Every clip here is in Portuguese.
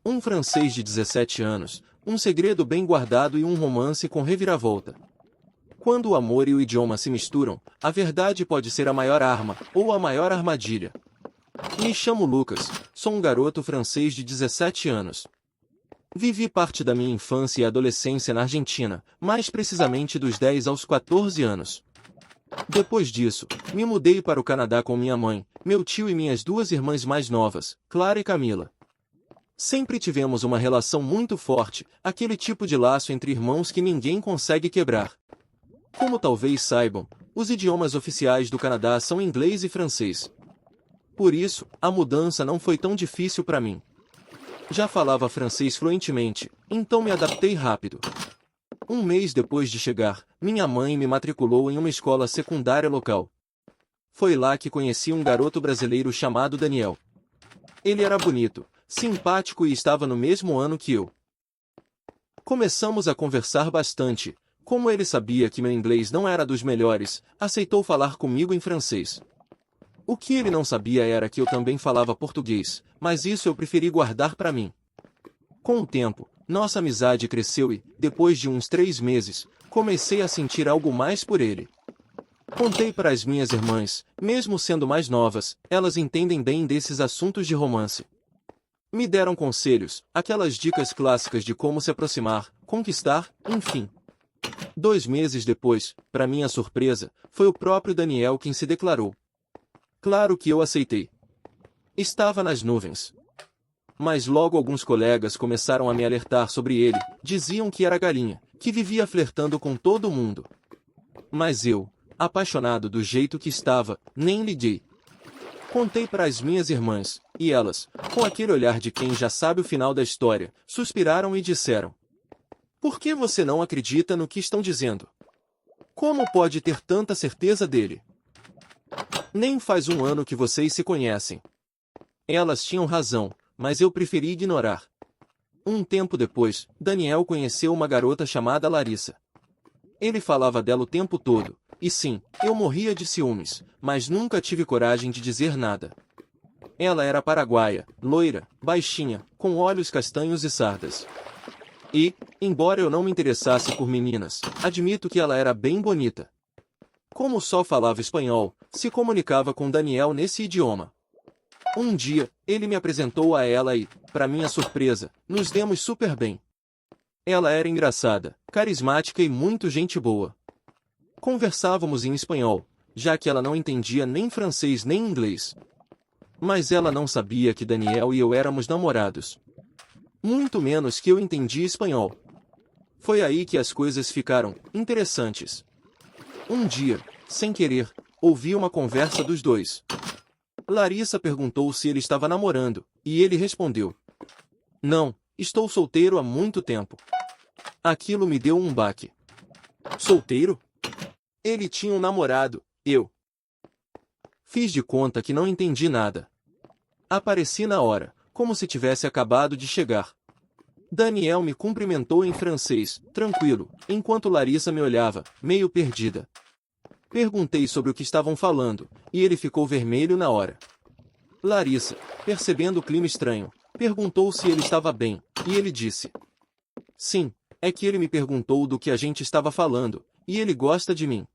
Um francês de 17 anos, um segredo bem guardado e um romance com reviravolta. Quando o amor e o idioma se misturam, a verdade pode ser a maior arma, ou a maior armadilha. Me chamo Lucas, sou um garoto francês de 17 anos. Vivi parte da minha infância e adolescência na Argentina, mais precisamente dos 10 aos 14 anos. Depois disso, me mudei para o Canadá com minha mãe, meu tio e minhas duas irmãs mais novas, Clara e Camila. Sempre tivemos uma relação muito forte, aquele tipo de laço entre irmãos que ninguém consegue quebrar. Como talvez saibam, os idiomas oficiais do Canadá são inglês e francês. Por isso, a mudança não foi tão difícil para mim. Já falava francês fluentemente, então me adaptei rápido. Um mês depois de chegar, minha mãe me matriculou em uma escola secundária local. Foi lá que conheci um garoto brasileiro chamado Daniel. Ele era bonito, simpático e estava no mesmo ano que eu. Começamos a conversar bastante. Como ele sabia que meu inglês não era dos melhores, aceitou falar comigo em francês. O que ele não sabia era que eu também falava português, mas isso eu preferi guardar para mim. Com o tempo, nossa amizade cresceu e, depois de uns 3 meses, comecei a sentir algo mais por ele. Contei para as minhas irmãs, mesmo sendo mais novas, elas entendem bem desses assuntos de romance. Me deram conselhos, aquelas dicas clássicas de como se aproximar, conquistar, enfim. 2 meses depois, para minha surpresa, foi o próprio Daniel quem se declarou. Claro que eu aceitei. Estava nas nuvens. Mas logo alguns colegas começaram a me alertar sobre ele, diziam que era galinha, que vivia flertando com todo mundo. Mas eu, apaixonado do jeito que estava, nem liguei. Contei para as minhas irmãs, e elas, com aquele olhar de quem já sabe o final da história, suspiraram e disseram: "Por que você não acredita no que estão dizendo? Como pode ter tanta certeza dele? Nem faz um ano que vocês se conhecem." Elas tinham razão, mas eu preferi ignorar. Um tempo depois, Daniel conheceu uma garota chamada Larissa. Ele falava dela o tempo todo, e sim, eu morria de ciúmes, mas nunca tive coragem de dizer nada. Ela era paraguaia, loira, baixinha, com olhos castanhos e sardas. E, embora eu não me interessasse por meninas, admito que ela era bem bonita. Como só falava espanhol, se comunicava com Daniel nesse idioma. Um dia, ele me apresentou a ela e, para minha surpresa, nos demos super bem. Ela era engraçada, carismática e muito gente boa. Conversávamos em espanhol, já que ela não entendia nem francês nem inglês. Mas ela não sabia que Daniel e eu éramos namorados. Muito menos que eu entendia espanhol. Foi aí que as coisas ficaram interessantes. Um dia, sem querer, ouvi uma conversa dos dois. Larissa perguntou se ele estava namorando, e ele respondeu: "Não, estou solteiro há muito tempo." Aquilo me deu um baque. Solteiro? Ele tinha um namorado, eu. Fiz de conta que não entendi nada. Apareci na hora, como se tivesse acabado de chegar. Daniel me cumprimentou em francês, tranquilo, enquanto Larissa me olhava, meio perdida. Perguntei sobre o que estavam falando, e ele ficou vermelho na hora. Larissa, percebendo o clima estranho, perguntou se ele estava bem, e ele disse: "Sim, é que ele me perguntou do que a gente estava falando, e ele gosta de mim.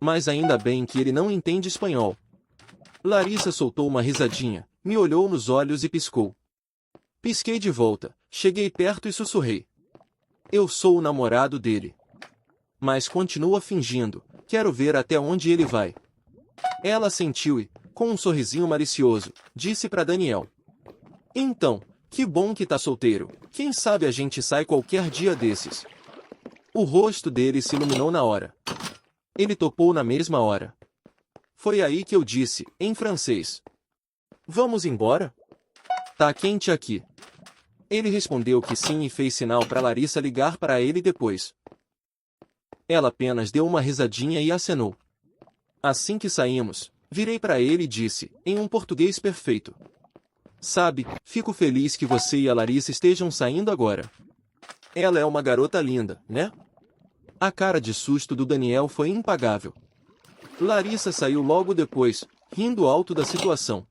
Mas ainda bem que ele não entende espanhol." Larissa soltou uma risadinha, me olhou nos olhos e piscou. Pisquei de volta, cheguei perto e sussurrei: "Eu sou o namorado dele." Mas continua fingindo, quero ver até onde ele vai. Ela sentiu e, com um sorrisinho malicioso, disse para Daniel: "Então, que bom que tá solteiro, quem sabe a gente sai qualquer dia desses." O rosto dele se iluminou na hora. Ele topou na mesma hora. Foi aí que eu disse, em francês: "Vamos embora? Tá quente aqui." Ele respondeu que sim e fez sinal para Larissa ligar para ele depois. Ela apenas deu uma risadinha e acenou. Assim que saímos, virei para ele e disse, em um português perfeito: "Sabe, fico feliz que você e a Larissa estejam saindo agora. Ela é uma garota linda, né?" A cara de susto do Daniel foi impagável. Larissa saiu logo depois, rindo alto da situação.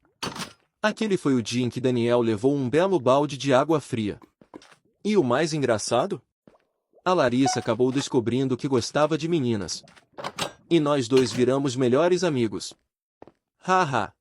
Aquele foi o dia em que Daniel levou um belo balde de água fria. E o mais engraçado? A Larissa acabou descobrindo que gostava de meninas. E nós dois viramos melhores amigos. Haha!